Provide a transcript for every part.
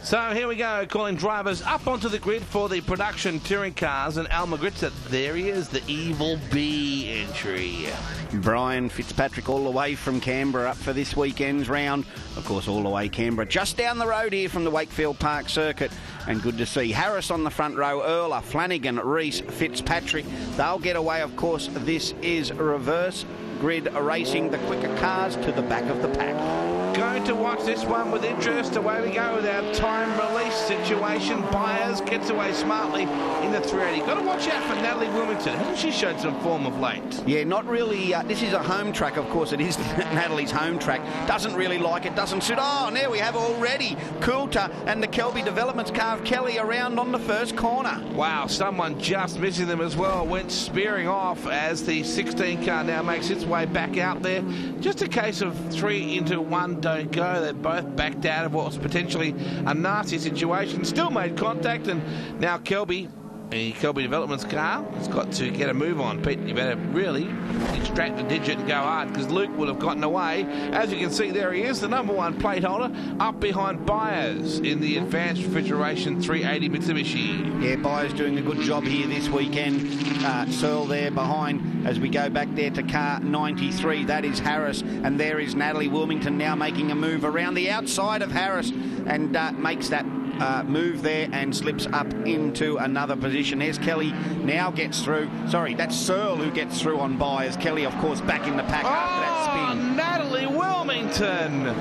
So here we go, calling drivers up onto the grid for the production touring cars, and Al Magritza, there he is, the Evil Bee entry. Brian Fitzpatrick all the way from Canberra up for this weekend's round. Of course, all the way Canberra, just down the road here from the Wakefield Park circuit. And good to see Harris on the front row, Erler, Flanagan, Reese, Fitzpatrick. They'll get away, of course. This is reverse grid racing, the quicker cars to the back of the pack. Going to watch this one with interest. Away we go with our time release situation. Byers gets away smartly in the 380. Got to watch out for Natalie Wilmington. Hasn't she showed some form of late? Yeah, not really. This is a home track, of course. It is Natalie's home track. Doesn't really like it, doesn't suit. Oh, and there we have already Coulter and the Kelby Developments car of Kelly around on the first corner. Wow, someone just missing them as well. Went spearing off as the 16 car now makes its way back out there. Just a case of 3 into 1 don't go. They both backed out of what was potentially a nasty situation. Still made contact, and now Kelby, the Kelby Developments car, has got to get a move on. Pete, you better really extract the digit and go hard, because Luke would have gotten away. As you can see, there he is, the #1 plate holder, up behind Byers in the Advanced Refrigeration 380 Mitsubishi. Yeah, Byers doing a good job here this weekend. Searle there behind as we go back there to car 93. That is Harris, and there is Natalie Wilmington now making a move around the outside of Harris and makes that move there and slips up into another position. There's Kelly, now gets through. Sorry, that's Searle who gets through on Byers. Kelly, of course, back in the pack after that spin. Natalie Wilmington.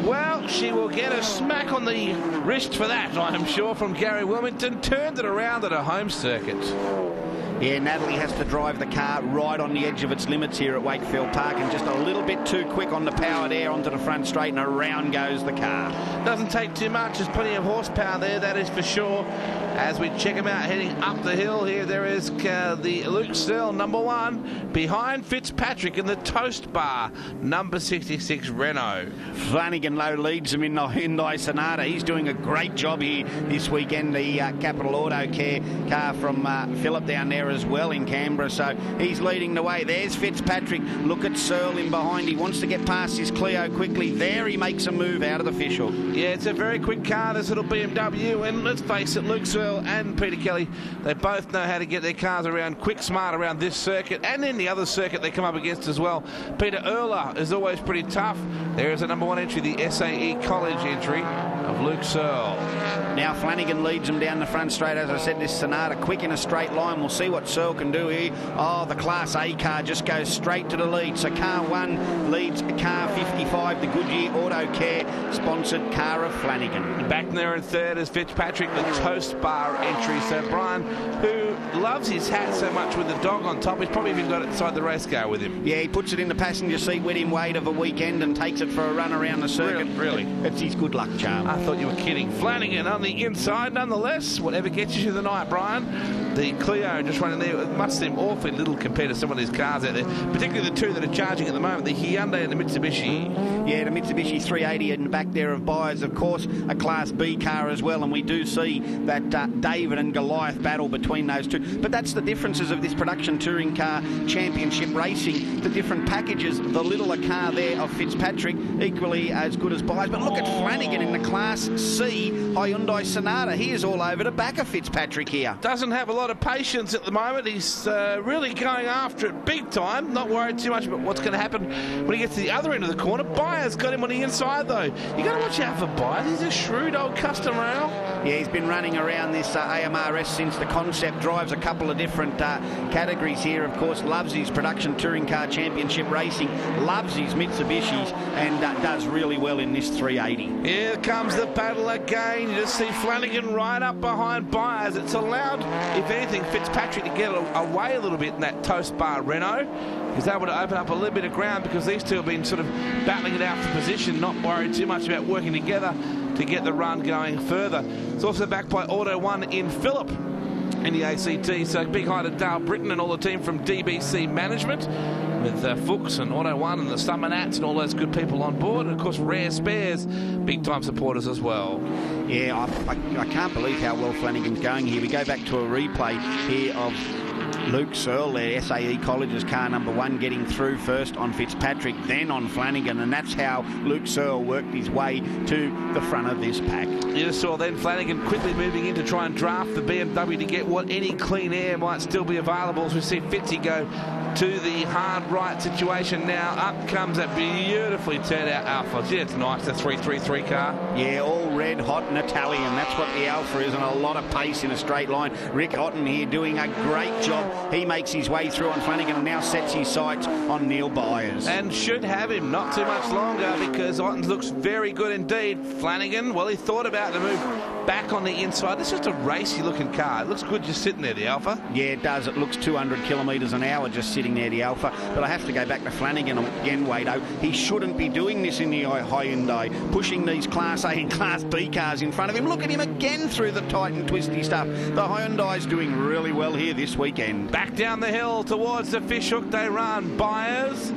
Well, she will get a smack on the wrist for that, I'm sure, from Gary Wilmington. Turned it around at a home circuit. Yeah, Natalie has to drive the car right on the edge of its limits here at Wakefield Park, and just a little bit too quick on the powered air onto the front straight, and around goes the car. Doesn't take too much. There's plenty of horsepower there, that is for sure. As we check him out heading up the hill here, there is the Luke Searle, #1, behind Fitzpatrick in the Toast Bar, number 66 Renault. Flanagan Lowe leads him in the Hyundai Sonata. He's doing a great job here this weekend. The Capital Auto Care car from Phillip down there as well in Canberra, so he's leading the way. There's Fitzpatrick. Look at Searle in behind. He wants to get past his Clio quickly. There he makes a move out of the official. Yeah, it's a very quick car, this little BMW, and let's face it, Luke Searle and Peter Kelly, they both know how to get their cars around quick, smart around this circuit, and then the other circuit they come up against as well. Peter Erler is always pretty tough. There is a #1 entry, the SAE College entry of Luke Searle. Now Flanagan leads him down the front straight. As I said, this Sonata quick in a straight line. We'll see what Searle can do here. Oh, the Class A car just goes straight to the lead. So car 1 leads car 55, the Goodyear Auto Care sponsored car of Flanagan. Back there in third is Fitzpatrick, the Toast Bar entry. So Brian, who loves his hat so much with the dog on top, he's probably even got it inside the race car with him. Yeah, he puts it in the passenger seat with him, Wade, of a weekend, and takes it for a run around the circuit. Really? It's his good luck charm. I thought you were kidding. Flanagan on the inside, nonetheless. Whatever gets you through the night, Brian. The Clio just running there. It must seem awfully little compared to some of these cars out there, particularly the two that are charging at the moment, the Hyundai and the Mitsubishi. Yeah, the Mitsubishi 380 in the back there of Byers, of course, a Class B car as well, and we do see that David and Goliath battle between those two. But that's the differences of this production touring car championship racing, the different packages. The littler car there of Fitzpatrick, equally as good as Byers. But look at Flanagan in the Class C Hyundai Sonata. He is all over the back of Fitzpatrick here. Doesn't have a lot of patience at the moment. He's really going after it big time. Not worried too much about what's going to happen when he gets to the other end of the corner. Byers got him on the inside, though. You got to watch out for Byers. He's a shrewd old custom rail. Yeah, he's been running around this AMRS since the concept. Drives a couple of different categories here. Of course, loves his production touring car championship racing. Loves his Mitsubishis, and does really well in this 380. Here comes the battle again. You just see Flanagan right up behind Byers. It's allowed, if anything, Fitzpatrick to get away a little bit in that Toast Bar Renault. He's able to open up a little bit of ground because these two have been sort of battling it out for position, not worried too much about working together to get the run going further. It's also backed by Auto 1 in Phillip in the ACT. So big hi to Dale Britton and all the team from DBC Management, with Fuchs and Auto 1 and the Summer Nats and all those good people on board. And, of course, Rare Spares, big-time supporters as well. Yeah, I can't believe how well Flanagan's going here. We go back to a replay here of Luke Searle there, SAE College's car number 1, getting through first on Fitzpatrick, then on Flanagan, and that's how Luke Searle worked his way to the front of this pack. You just saw then Flanagan quickly moving in to try and draft the BMW to get what any clean air might still be available, as we see Fitzy go to the hard right situation now. Up comes that beautifully turned out Alpha. Yeah, it's nice, the 333 car. Yeah, all red hot and Italian. That's what the Alpha is, and a lot of pace in a straight line. Rick Otten here doing a great job. He makes his way through on Flanagan and now sets his sights on Neil Byers. And should have him not too much longer, because Otten looks very good indeed. Flanagan, well, he thought about the move back on the inside. This is just a racy looking car. It looks good just sitting there, the Alpha. Yeah, it does. It looks 200 kilometres an hour just sitting there, the Alpha. But I have to go back to Flanagan again, Wado. He shouldn't be doing this in the Hyundai, pushing these Class A and Class B cars in front of him. Look at him again through the tight and twisty stuff. The Hyundai's doing really well here this weekend. Back down the hill towards the Fishhook they run. Byers,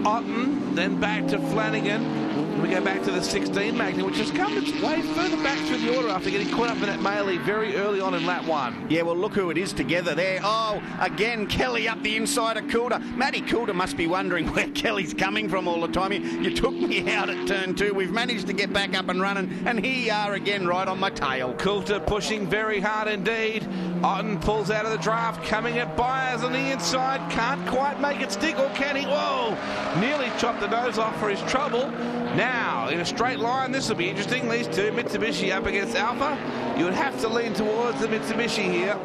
Otten, then back to Flanagan. We go back to the 16 Magnum, which has come its way further back through the order after getting caught up in that melee very early on in lap 1. Yeah, well, look who it is together there. Oh, again, Kelly up the inside of Coulter. Matty Coulter must be wondering where Kelly's coming from all the time. You took me out at turn 2. We've managed to get back up and running, and here you are again right on my tail. Coulter pushing very hard indeed. Otten pulls out of the draft, coming at Byers on the inside. Can't quite make it stick, or can he? Whoa! Nearly chopped the nose off for his trouble. Now, in a straight line, this will be interesting. These two, Mitsubishi up against Alpha. You would have to lean towards the Mitsubishi here.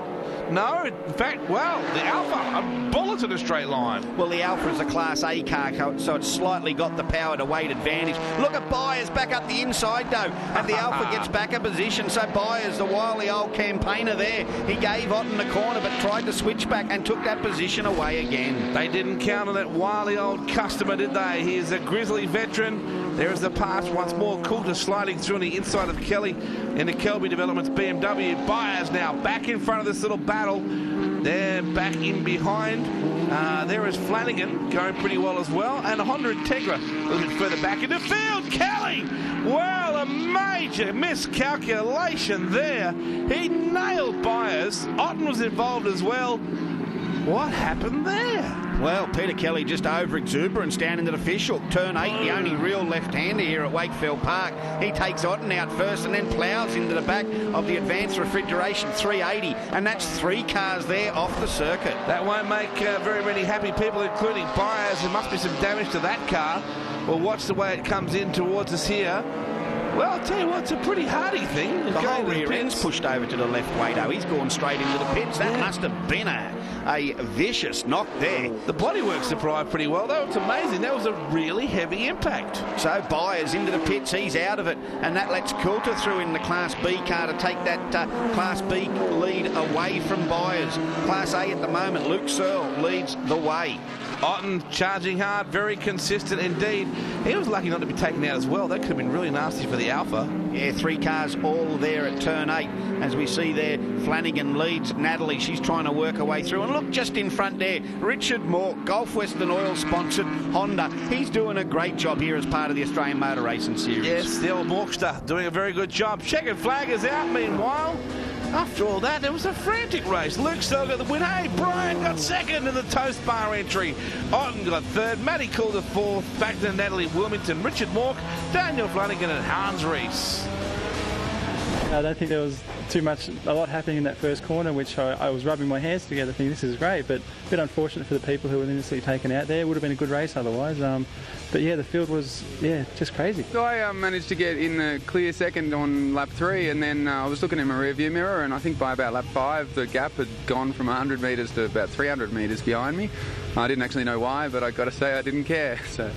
No, in fact, well, the Alpha, a bullet in a straight line. Well, the Alpha is a Class A car, so it's slightly got the power to weight advantage. Look at Byers back up the inside, though, and the Alpha gets back a position. So Byers, the wily old campaigner there, he gave Otten the corner but tried to switch back and took that position away again. They didn't count on that wily old customer, did they? He's a grizzly veteran. There is the pass once more. Coulter sliding through on the inside of Kelly in the Kelby Developments BMW. Byers now back in front of this little battle. They're back in behind. There is Flanagan going pretty well as well. And Honda Integra a little bit further back in the field. Kelly! Well, a major miscalculation there. He nailed Byers. Otten was involved as well. What happened there? Well, Peter Kelly just over-exuberance down into the Fishhook. Turn 8, the only real left-hander here at Wakefield Park. He takes Otten out first and then ploughs into the back of the Advanced Refrigeration 380. And that's 3 cars there off the circuit. That won't make very many happy people, including Byers. There must be some damage to that car. Well, watch the way it comes in towards us here. Well, I'll tell you what, it's a pretty hardy thing. The whole rear end's pushed over to the left, Wado. He's gone straight into the pits. That must have been a vicious knock there. The bodywork survived pretty well, though. It's amazing. That was a really heavy impact. So Byers into the pits. He's out of it. And that lets Coulter through in the Class B car to take that Class B lead away from Byers. Class A at the moment, Luke Searle leads the way. Otten charging hard, very consistent indeed. He was lucky not to be taken out as well. That could have been really nasty for the Alpha. Yeah, 3 cars all there at turn 8. As we see there, Flanagan leads Natalie. She's trying to work her way through. And look, just in front there, Richard Moore, Gulf Western Oil-sponsored Honda. He's doing a great job here as part of the Australian Motor Racing Series. Yes, the old Morkster doing a very good job. Checkered flag is out, meanwhile. After all that, it was a frantic race. Luke Searle got the win. Hey, Brian got second in the toast bar entry. Otten got third. Matty Coulter fourth. Back to Natalie Wilmington, Richard Mork, Daniel Flanagan and Hans Rees. I don't think there was a lot happening in that first corner, which I was rubbing my hands together thinking this is great, but a bit unfortunate for the people who were initially taken out there. It would have been a good race otherwise. But yeah, the field was, just crazy. So I managed to get in the clear second on lap 3, and then I was looking in my rear view mirror, and I think by about lap 5 the gap had gone from 100 metres to about 300 metres behind me. I didn't actually know why, but I got to say I didn't care. So.